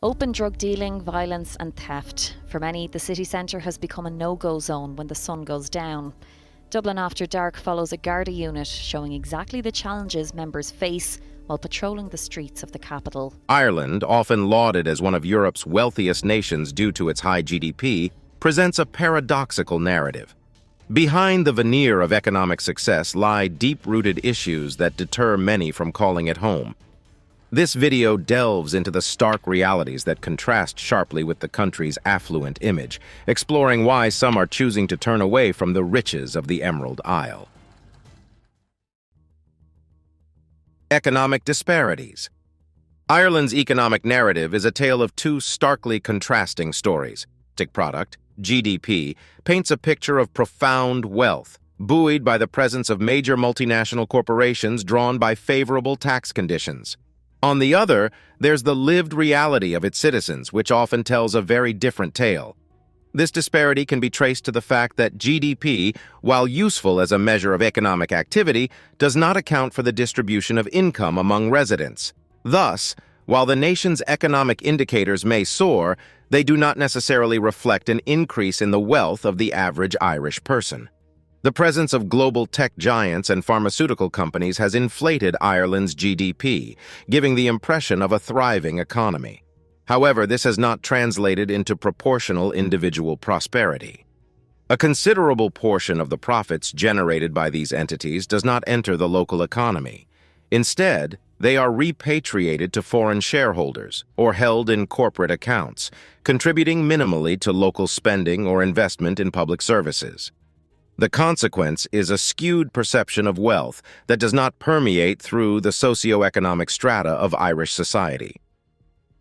Open drug dealing, violence and theft. For many, the city centre has become a no-go zone when the sun goes down. Dublin After Dark follows a Garda unit showing exactly the challenges members face while patrolling the streets of the capital. Ireland, often lauded as one of Europe's wealthiest nations due to its high GDP, presents a paradoxical narrative. Behind the veneer of economic success lie deep-rooted issues that deter many from calling it home. This video delves into the stark realities that contrast sharply with the country's affluent image, exploring why some are choosing to turn away from the riches of the Emerald Isle. Economic disparities. Ireland's economic narrative is a tale of two starkly contrasting stories. Domestic product, GDP, paints a picture of profound wealth, buoyed by the presence of major multinational corporations drawn by favorable tax conditions. On the other, there's the lived reality of its citizens, which often tells a very different tale. This disparity can be traced to the fact that GDP, while useful as a measure of economic activity, does not account for the distribution of income among residents. Thus, while the nation's economic indicators may soar, they do not necessarily reflect an increase in the wealth of the average Irish person. The presence of global tech giants and pharmaceutical companies has inflated Ireland's GDP, giving the impression of a thriving economy. However, this has not translated into proportional individual prosperity. A considerable portion of the profits generated by these entities does not enter the local economy. Instead, they are repatriated to foreign shareholders or held in corporate accounts, contributing minimally to local spending or investment in public services. The consequence is a skewed perception of wealth that does not permeate through the socioeconomic strata of Irish society.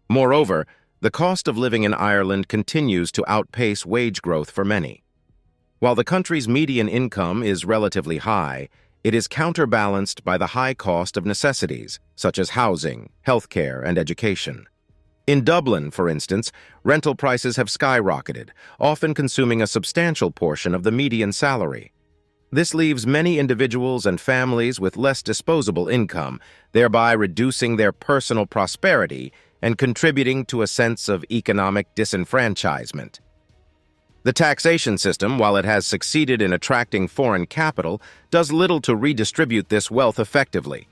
Moreover, the cost of living in Ireland continues to outpace wage growth for many. While the country's median income is relatively high, it is counterbalanced by the high cost of necessities, such as housing, healthcare, and education. In Dublin, for instance, rental prices have skyrocketed, often consuming a substantial portion of the median salary. This leaves many individuals and families with less disposable income, thereby reducing their personal prosperity and contributing to a sense of economic disenfranchisement. The taxation system, while it has succeeded in attracting foreign capital, does little to redistribute this wealth effectively.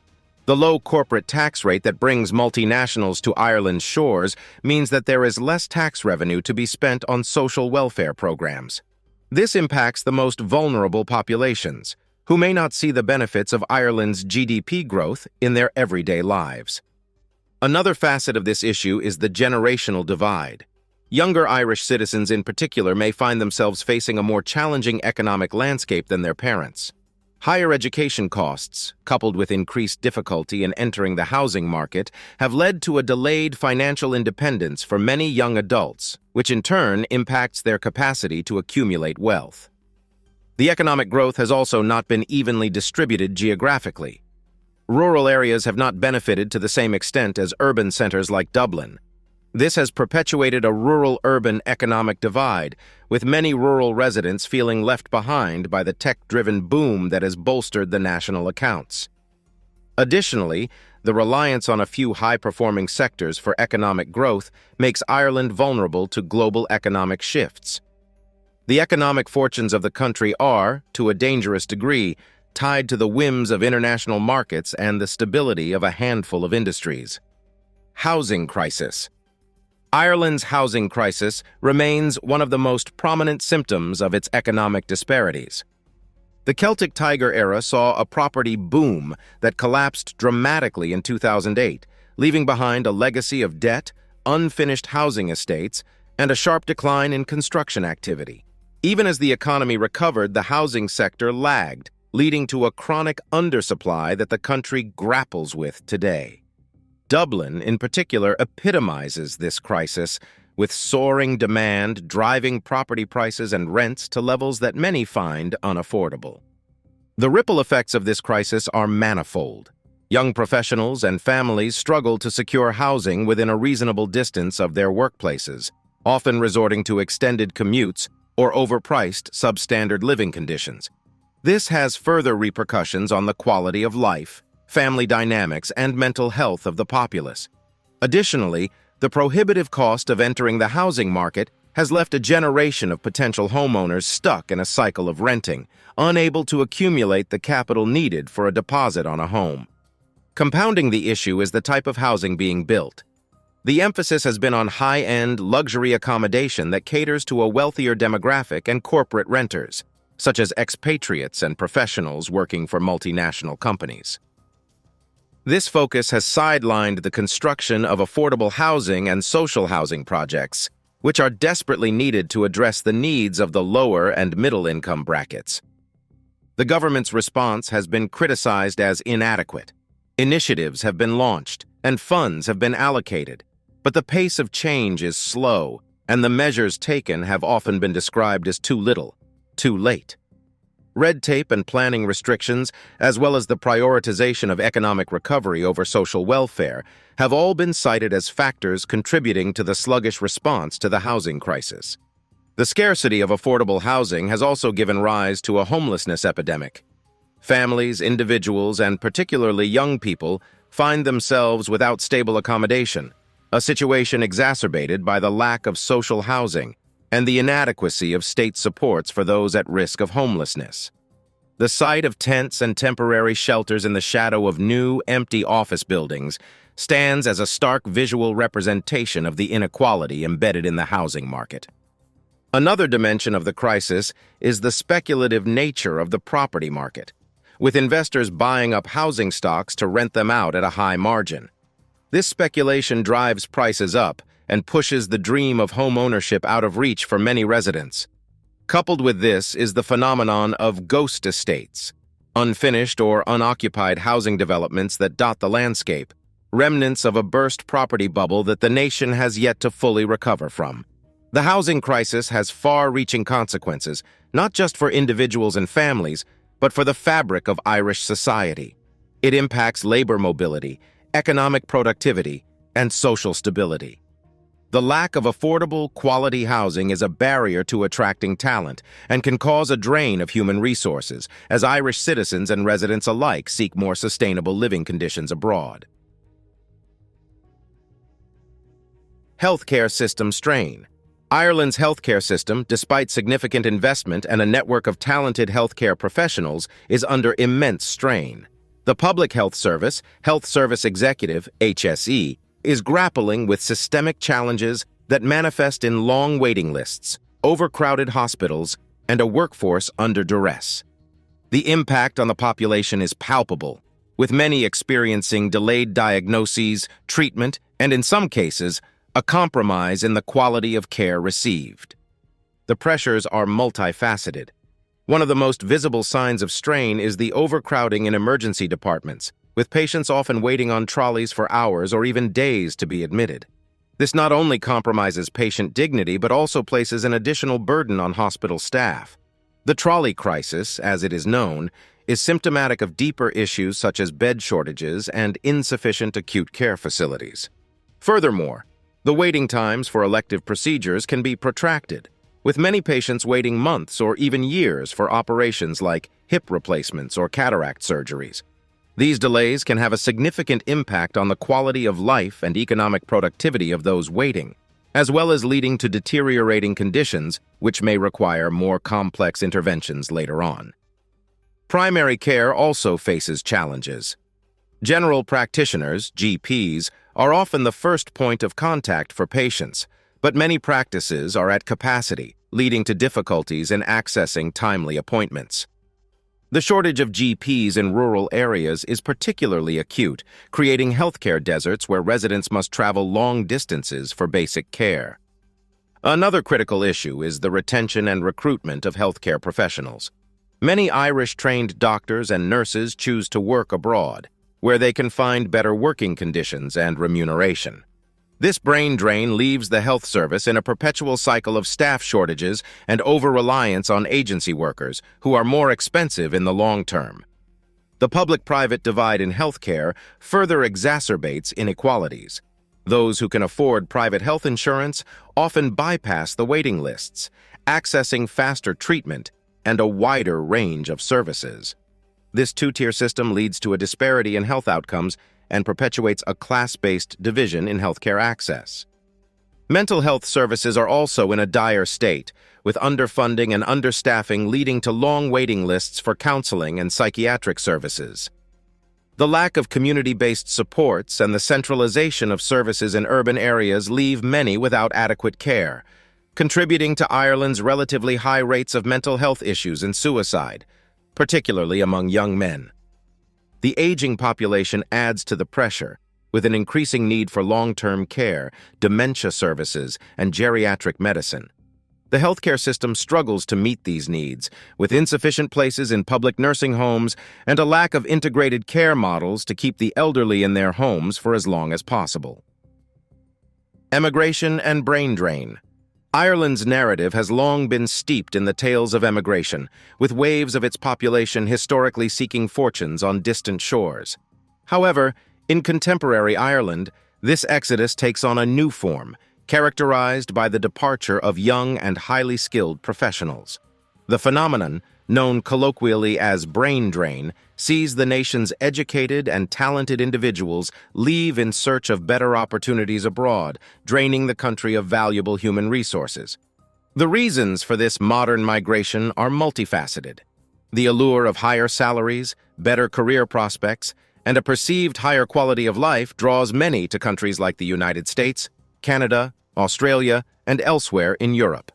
The low corporate tax rate that brings multinationals to Ireland's shores means that there is less tax revenue to be spent on social welfare programs. This impacts the most vulnerable populations, who may not see the benefits of Ireland's GDP growth in their everyday lives. Another facet of this issue is the generational divide. Younger Irish citizens in particular may find themselves facing a more challenging economic landscape than their parents. Higher education costs, coupled with increased difficulty in entering the housing market, have led to a delayed financial independence for many young adults, which in turn impacts their capacity to accumulate wealth. The economic growth has also not been evenly distributed geographically. Rural areas have not benefited to the same extent as urban centers like Dublin. This has perpetuated a rural-urban economic divide, with many rural residents feeling left behind by the tech-driven boom that has bolstered the national accounts. Additionally, the reliance on a few high-performing sectors for economic growth makes Ireland vulnerable to global economic shifts. The economic fortunes of the country are, to a dangerous degree, tied to the whims of international markets and the stability of a handful of industries. Housing crisis. Ireland's housing crisis remains one of the most prominent symptoms of its economic disparities. The Celtic Tiger era saw a property boom that collapsed dramatically in 2008, leaving behind a legacy of debt, unfinished housing estates, and a sharp decline in construction activity. Even as the economy recovered, the housing sector lagged, leading to a chronic undersupply that the country grapples with today. Dublin, in particular, epitomizes this crisis, with soaring demand driving property prices and rents to levels that many find unaffordable. The ripple effects of this crisis are manifold. Young professionals and families struggle to secure housing within a reasonable distance of their workplaces, often resorting to extended commutes or overpriced substandard living conditions. This has further repercussions on the quality of life, family dynamics, and mental health of the populace. Additionally, the prohibitive cost of entering the housing market has left a generation of potential homeowners stuck in a cycle of renting, unable to accumulate the capital needed for a deposit on a home. Compounding the issue is the type of housing being built. The emphasis has been on high-end, luxury accommodation that caters to a wealthier demographic and corporate renters, such as expatriates and professionals working for multinational companies. This focus has sidelined the construction of affordable housing and social housing projects, which are desperately needed to address the needs of the lower and middle-income brackets. The government's response has been criticized as inadequate. Initiatives have been launched, and funds have been allocated, but the pace of change is slow, and the measures taken have often been described as too little, too late. Red tape and planning restrictions, as well as the prioritization of economic recovery over social welfare, have all been cited as factors contributing to the sluggish response to the housing crisis. The scarcity of affordable housing has also given rise to a homelessness epidemic. Families, individuals, and particularly young people find themselves without stable accommodation, a situation exacerbated by the lack of social housing and the inadequacy of state supports for those at risk of homelessness. The sight of tents and temporary shelters in the shadow of new, empty office buildings stands as a stark visual representation of the inequality embedded in the housing market. Another dimension of the crisis is the speculative nature of the property market, with investors buying up housing stocks to rent them out at a high margin. This speculation drives prices up and pushes the dream of home ownership out of reach for many residents. Coupled with this is the phenomenon of ghost estates, unfinished or unoccupied housing developments that dot the landscape, remnants of a burst property bubble that the nation has yet to fully recover from. The housing crisis has far-reaching consequences, not just for individuals and families, but for the fabric of Irish society. It impacts labor mobility, economic productivity, and social stability. The lack of affordable, quality housing is a barrier to attracting talent and can cause a drain of human resources as Irish citizens and residents alike seek more sustainable living conditions abroad. Healthcare system strain. Ireland's healthcare system, despite significant investment and a network of talented healthcare professionals, is under immense strain. The Public Health Service, Health Service Executive, HSE, is grappling with systemic challenges that manifest in long waiting lists, overcrowded hospitals, and a workforce under duress. The impact on the population is palpable, with many experiencing delayed diagnoses, treatment, and in some cases, a compromise in the quality of care received. The pressures are multifaceted. One of the most visible signs of strain is the overcrowding in emergency departments, with patients often waiting on trolleys for hours or even days to be admitted. This not only compromises patient dignity but also places an additional burden on hospital staff. The trolley crisis, as it is known, is symptomatic of deeper issues such as bed shortages and insufficient acute care facilities. Furthermore, the waiting times for elective procedures can be protracted, with many patients waiting months or even years for operations like hip replacements or cataract surgeries. These delays can have a significant impact on the quality of life and economic productivity of those waiting, as well as leading to deteriorating conditions which may require more complex interventions later on. Primary care also faces challenges. General practitioners, GPs, are often the first point of contact for patients, but many practices are at capacity, leading to difficulties in accessing timely appointments. The shortage of GPs in rural areas is particularly acute, creating healthcare deserts where residents must travel long distances for basic care. Another critical issue is the retention and recruitment of healthcare professionals. Many Irish-trained doctors and nurses choose to work abroad, where they can find better working conditions and remuneration. This brain drain leaves the health service in a perpetual cycle of staff shortages and over-reliance on agency workers, who are more expensive in the long term. The public-private divide in healthcare further exacerbates inequalities. Those who can afford private health insurance often bypass the waiting lists, accessing faster treatment and a wider range of services. This two-tier system leads to a disparity in health outcomes and perpetuates a class-based division in healthcare access. Mental health services are also in a dire state, with underfunding and understaffing leading to long waiting lists for counseling and psychiatric services. The lack of community-based supports and the centralization of services in urban areas leave many without adequate care, contributing to Ireland's relatively high rates of mental health issues and suicide, particularly among young men. The aging population adds to the pressure, with an increasing need for long-term care, dementia services, and geriatric medicine. The healthcare system struggles to meet these needs, with insufficient places in public nursing homes and a lack of integrated care models to keep the elderly in their homes for as long as possible. Emigration and brain drain. Ireland's narrative has long been steeped in the tales of emigration, with waves of its population historically seeking fortunes on distant shores. However, in contemporary Ireland, this exodus takes on a new form, characterized by the departure of young and highly skilled professionals. The phenomenon, known colloquially as brain drain, sees the nation's educated and talented individuals leave in search of better opportunities abroad, draining the country of valuable human resources. The reasons for this modern migration are multifaceted. The allure of higher salaries, better career prospects, and a perceived higher quality of life draws many to countries like the United States, Canada, Australia, and elsewhere in Europe.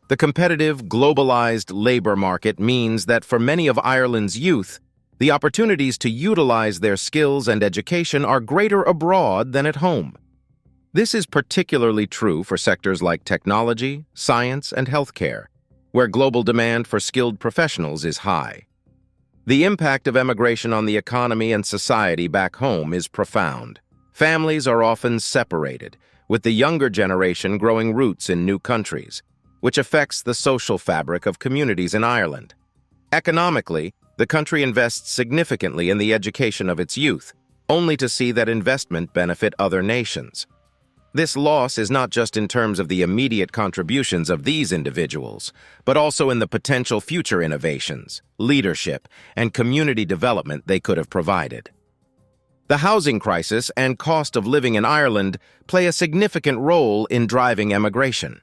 The competitive, globalized labor market means that for many of Ireland's youth, the opportunities to utilize their skills and education are greater abroad than at home. This is particularly true for sectors like technology, science, and healthcare, where global demand for skilled professionals is high. The impact of emigration on the economy and society back home is profound. Families are often separated, with the younger generation growing roots in new countries, which affects the social fabric of communities in Ireland. Economically, the country invests significantly in the education of its youth, only to see that investment benefit other nations. This loss is not just in terms of the immediate contributions of these individuals, but also in the potential future innovations, leadership, and community development they could have provided. The housing crisis and cost of living in Ireland play a significant role in driving emigration.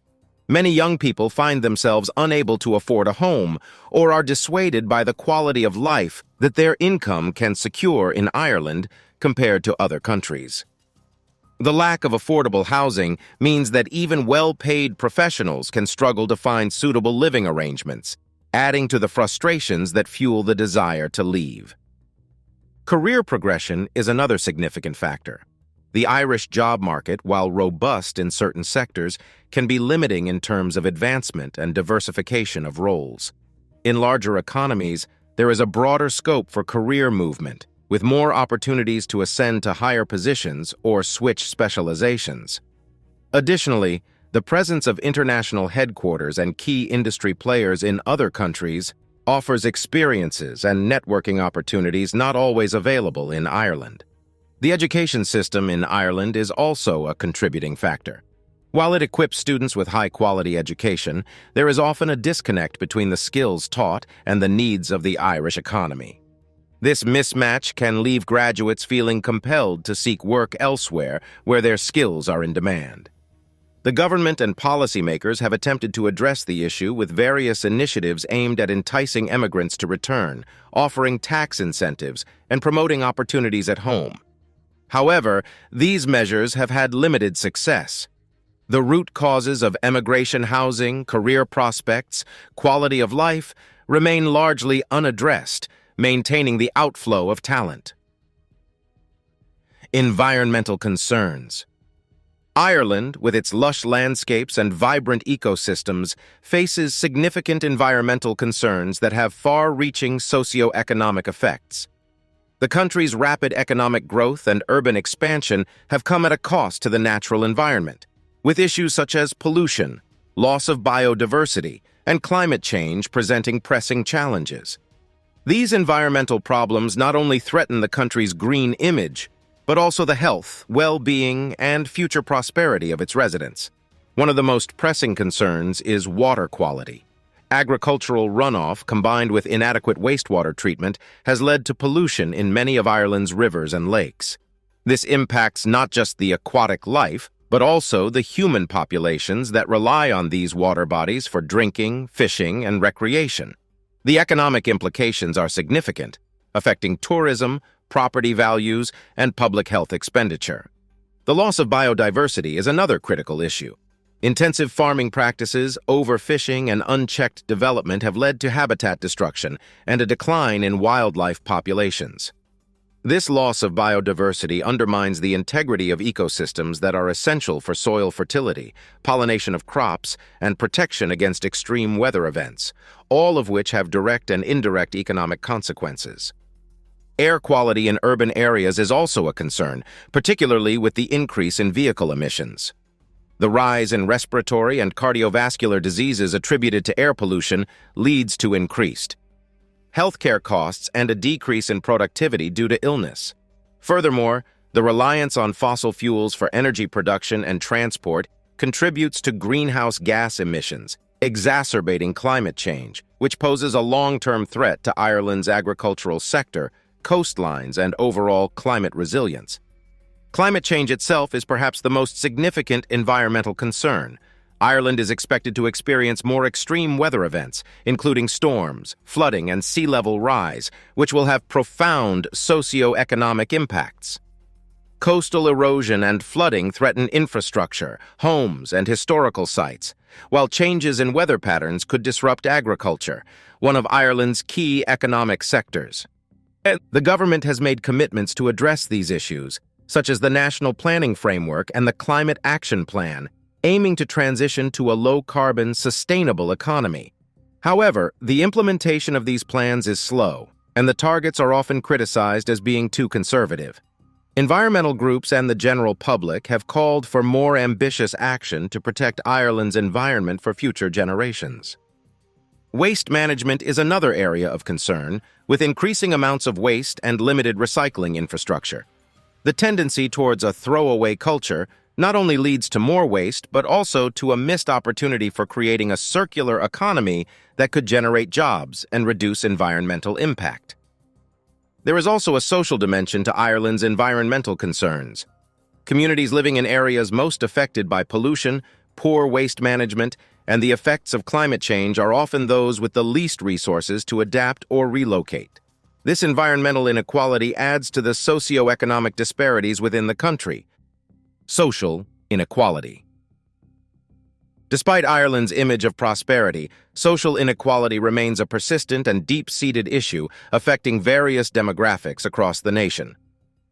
Many young people find themselves unable to afford a home or are dissuaded by the quality of life that their income can secure in Ireland compared to other countries. The lack of affordable housing means that even well-paid professionals can struggle to find suitable living arrangements, adding to the frustrations that fuel the desire to leave. Career progression is another significant factor. The Irish job market, while robust in certain sectors, can be limiting in terms of advancement and diversification of roles. In larger economies, there is a broader scope for career movement, with more opportunities to ascend to higher positions or switch specializations. Additionally, the presence of international headquarters and key industry players in other countries offers experiences and networking opportunities not always available in Ireland. The education system in Ireland is also a contributing factor. While it equips students with high-quality education, there is often a disconnect between the skills taught and the needs of the Irish economy. This mismatch can leave graduates feeling compelled to seek work elsewhere where their skills are in demand. The government and policymakers have attempted to address the issue with various initiatives aimed at enticing immigrants to return, offering tax incentives, and promoting opportunities at home. However, these measures have had limited success. The root causes of emigration housing, career prospects, quality of life remain largely unaddressed, maintaining the outflow of talent. Environmental concerns. Ireland, with its lush landscapes and vibrant ecosystems, faces significant environmental concerns that have far-reaching socio-economic effects. The country's rapid economic growth and urban expansion have come at a cost to the natural environment, with issues such as pollution, loss of biodiversity, and climate change presenting pressing challenges. These environmental problems not only threaten the country's green image, but also the health, well-being, and future prosperity of its residents. One of the most pressing concerns is water quality. Agricultural runoff, combined with inadequate wastewater treatment, has led to pollution in many of Ireland's rivers and lakes. This impacts not just the aquatic life, but also the human populations that rely on these water bodies for drinking, fishing, and recreation. The economic implications are significant, affecting tourism, property values, and public health expenditure. The loss of biodiversity is another critical issue. Intensive farming practices, overfishing, and unchecked development have led to habitat destruction and a decline in wildlife populations. This loss of biodiversity undermines the integrity of ecosystems that are essential for soil fertility, pollination of crops, and protection against extreme weather events, all of which have direct and indirect economic consequences. Air quality in urban areas is also a concern, particularly with the increase in vehicle emissions. The rise in respiratory and cardiovascular diseases attributed to air pollution leads to increased healthcare costs and a decrease in productivity due to illness. Furthermore, the reliance on fossil fuels for energy production and transport contributes to greenhouse gas emissions, exacerbating climate change, which poses a long-term threat to Ireland's agricultural sector, coastlines, and overall climate resilience. Climate change itself is perhaps the most significant environmental concern. Ireland is expected to experience more extreme weather events, including storms, flooding, and sea level rise, which will have profound socio-economic impacts. Coastal erosion and flooding threaten infrastructure, homes, and historical sites, while changes in weather patterns could disrupt agriculture, one of Ireland's key economic sectors. The government has made commitments to address these issues, such as the National Planning Framework and the Climate Action Plan, aiming to transition to a low-carbon, sustainable economy. However, the implementation of these plans is slow, and the targets are often criticized as being too conservative. Environmental groups and the general public have called for more ambitious action to protect Ireland's environment for future generations. Waste management is another area of concern, with increasing amounts of waste and limited recycling infrastructure. The tendency towards a throwaway culture not only leads to more waste, but also to a missed opportunity for creating a circular economy that could generate jobs and reduce environmental impact. There is also a social dimension to Ireland's environmental concerns. Communities living in areas most affected by pollution, poor waste management, and the effects of climate change are often those with the least resources to adapt or relocate. This environmental inequality adds to the socio-economic disparities within the country. Social inequality. Despite Ireland's image of prosperity, social inequality remains a persistent and deep-seated issue affecting various demographics across the nation.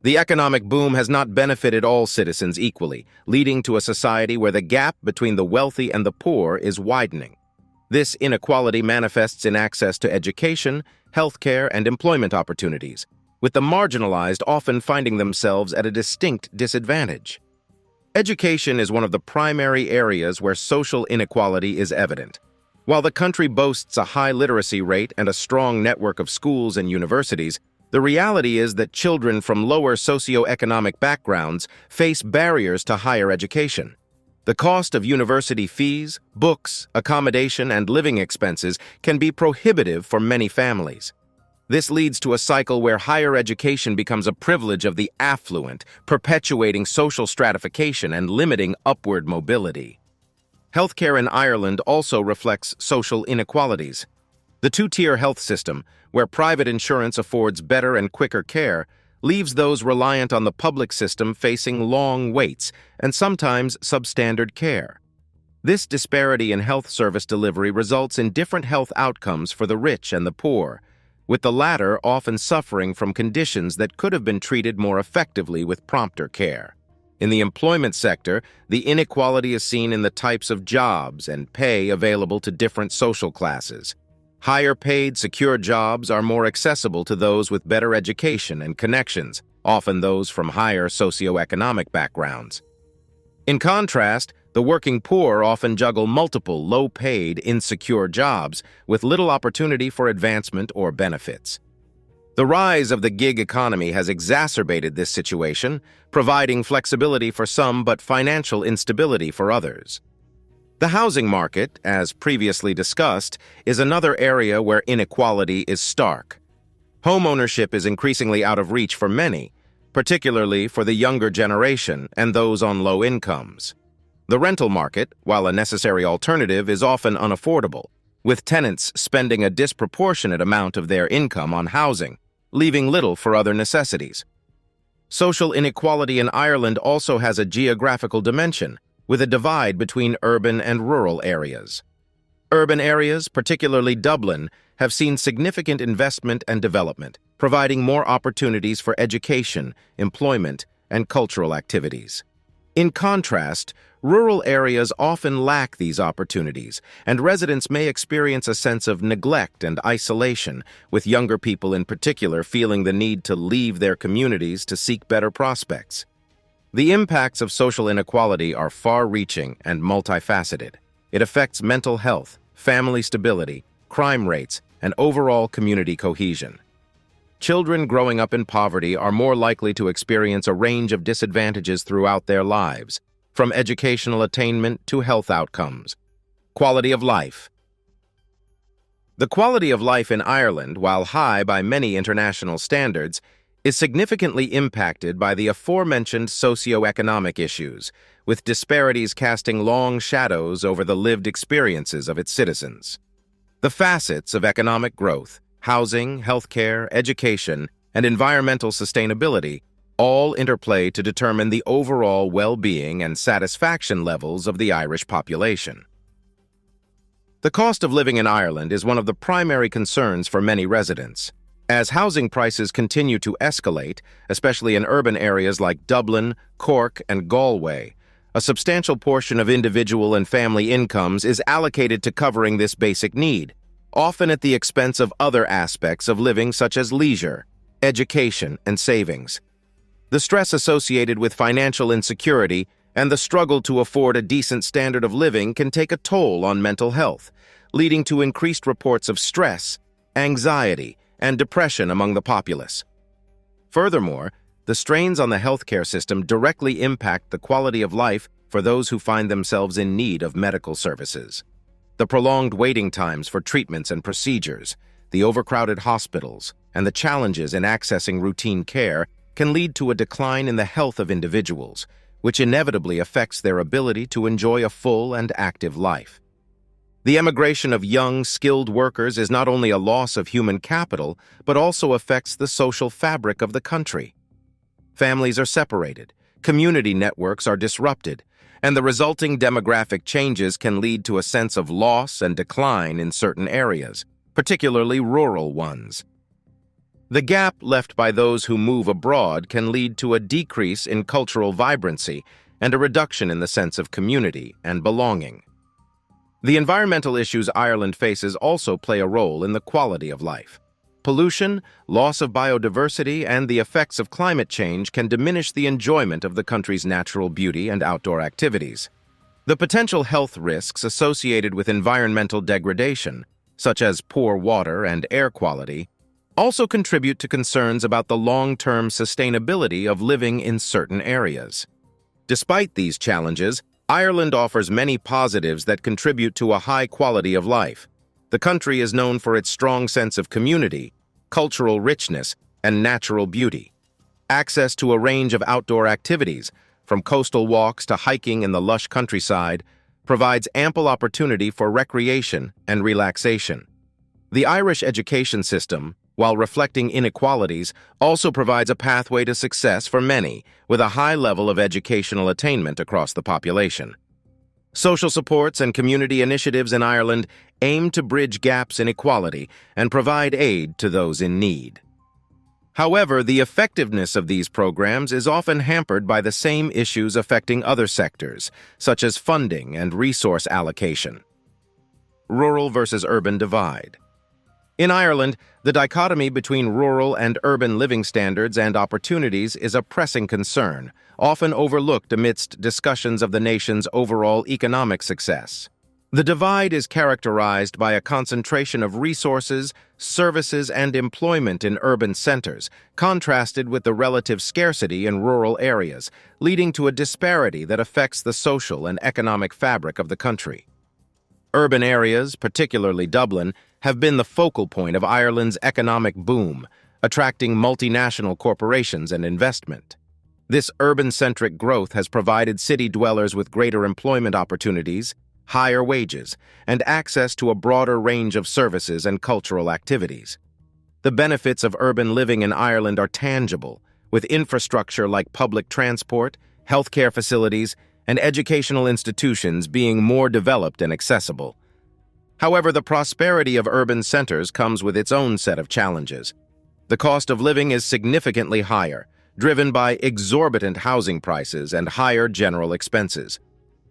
The economic boom has not benefited all citizens equally, leading to a society where the gap between the wealthy and the poor is widening. This inequality manifests in access to education, healthcare, and employment opportunities, with the marginalized often finding themselves at a distinct disadvantage. Education is one of the primary areas where social inequality is evident. While the country boasts a high literacy rate and a strong network of schools and universities, the reality is that children from lower socioeconomic backgrounds face barriers to higher education. The cost of university fees, books, accommodation, and living expenses can be prohibitive for many families. This leads to a cycle where higher education becomes a privilege of the affluent, perpetuating social stratification and limiting upward mobility. Healthcare in Ireland also reflects social inequalities. The two-tier health system, where private insurance affords better and quicker care, leaves those reliant on the public system facing long waits and sometimes substandard care. This disparity in health service delivery results in different health outcomes for the rich and the poor, with the latter often suffering from conditions that could have been treated more effectively with prompter care. In the employment sector, the inequality is seen in the types of jobs and pay available to different social classes. Higher-paid, secure jobs are more accessible to those with better education and connections, often those from higher socioeconomic backgrounds. In contrast, the working poor often juggle multiple low-paid, insecure jobs with little opportunity for advancement or benefits. The rise of the gig economy has exacerbated this situation, providing flexibility for some but financial instability for others. The housing market, as previously discussed, is another area where inequality is stark. Homeownership is increasingly out of reach for many, particularly for the younger generation and those on low incomes. The rental market, while a necessary alternative, is often unaffordable, with tenants spending a disproportionate amount of their income on housing, leaving little for other necessities. Social inequality in Ireland also has a geographical dimension, with a divide between urban and rural areas. Urban areas, particularly Dublin, have seen significant investment and development, providing more opportunities for education, employment, and cultural activities. In contrast, rural areas often lack these opportunities, and residents may experience a sense of neglect and isolation, with younger people in particular feeling the need to leave their communities to seek better prospects. The impacts of social inequality are far-reaching and multifaceted. It affects mental health, family stability, crime rates, and overall community cohesion. Children growing up in poverty are more likely to experience a range of disadvantages throughout their lives, from educational attainment to health outcomes. Quality of life. The quality of life in Ireland, while high by many international standards, is significantly impacted by the aforementioned socio-economic issues, with disparities casting long shadows over the lived experiences of its citizens. The facets of economic growth, housing, healthcare, education, and environmental sustainability all interplay to determine the overall well-being and satisfaction levels of the Irish population. The cost of living in Ireland is one of the primary concerns for many residents. As housing prices continue to escalate, especially in urban areas like Dublin, Cork, and Galway, a substantial portion of individual and family incomes is allocated to covering this basic need, often at the expense of other aspects of living such as leisure, education, and savings. The stress associated with financial insecurity and the struggle to afford a decent standard of living can take a toll on mental health, leading to increased reports of stress, anxiety, and depression among the populace. Furthermore, the strains on the healthcare system directly impact the quality of life for those who find themselves in need of medical services. The prolonged waiting times for treatments and procedures, the overcrowded hospitals, and the challenges in accessing routine care can lead to a decline in the health of individuals, which inevitably affects their ability to enjoy a full and active life. The emigration of young, skilled workers is not only a loss of human capital, but also affects the social fabric of the country. Families are separated, community networks are disrupted, and the resulting demographic changes can lead to a sense of loss and decline in certain areas, particularly rural ones. The gap left by those who move abroad can lead to a decrease in cultural vibrancy and a reduction in the sense of community and belonging. The environmental issues Ireland faces also play a role in the quality of life. Pollution, loss of biodiversity, and the effects of climate change can diminish the enjoyment of the country's natural beauty and outdoor activities. The potential health risks associated with environmental degradation, such as poor water and air quality, also contribute to concerns about the long-term sustainability of living in certain areas. Despite these challenges, Ireland offers many positives that contribute to a high quality of life. The country is known for its strong sense of community, cultural richness, and natural beauty. Access to a range of outdoor activities, from coastal walks to hiking in the lush countryside, provides ample opportunity for recreation and relaxation. The Irish education system, while reflecting inequalities, also provides a pathway to success for many, with a high level of educational attainment across the population. Social supports and community initiatives in Ireland aim to bridge gaps in equality and provide aid to those in need. However, the effectiveness of these programs is often hampered by the same issues affecting other sectors, such as funding and resource allocation. Rural versus urban divide. In Ireland, the dichotomy between rural and urban living standards and opportunities is a pressing concern, often overlooked amidst discussions of the nation's overall economic success. The divide is characterized by a concentration of resources, services, and employment in urban centers, contrasted with the relative scarcity in rural areas, leading to a disparity that affects the social and economic fabric of the country. Urban areas, particularly Dublin, have been the focal point of Ireland's economic boom, attracting multinational corporations and investment. This urban-centric growth has provided city dwellers with greater employment opportunities, higher wages, and access to a broader range of services and cultural activities. The benefits of urban living in Ireland are tangible, with infrastructure like public transport, healthcare facilities, and educational institutions being more developed and accessible. However, the prosperity of urban centers comes with its own set of challenges. The cost of living is significantly higher, driven by exorbitant housing prices and higher general expenses.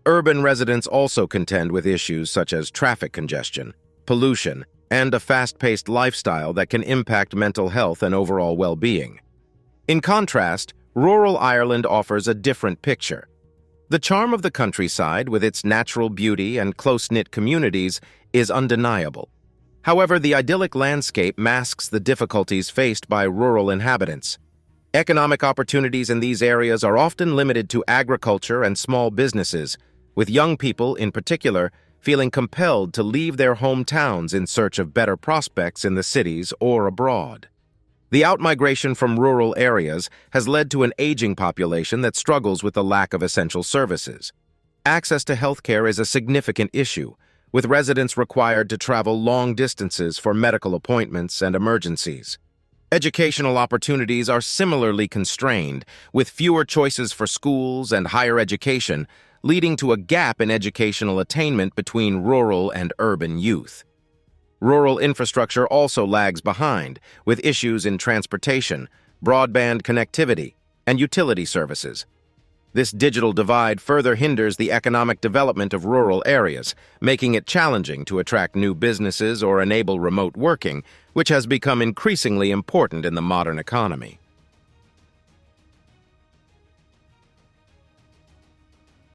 Urban residents also contend with issues such as traffic congestion, pollution, and a fast-paced lifestyle that can impact mental health and overall well-being. In contrast, rural Ireland offers a different picture. The charm of the countryside, with its natural beauty and close-knit communities, is undeniable. However, the idyllic landscape masks the difficulties faced by rural inhabitants. Economic opportunities in these areas are often limited to agriculture and small businesses, with young people, in particular, feeling compelled to leave their hometowns in search of better prospects in the cities or abroad. The outmigration from rural areas has led to an aging population that struggles with the lack of essential services. Access to healthcare is a significant issue, with residents required to travel long distances for medical appointments and emergencies. Educational opportunities are similarly constrained, with fewer choices for schools and higher education, leading to a gap in educational attainment between rural and urban youth. Rural infrastructure also lags behind, with issues in transportation, broadband connectivity, and utility services. This digital divide further hinders the economic development of rural areas, making it challenging to attract new businesses or enable remote working, which has become increasingly important in the modern economy.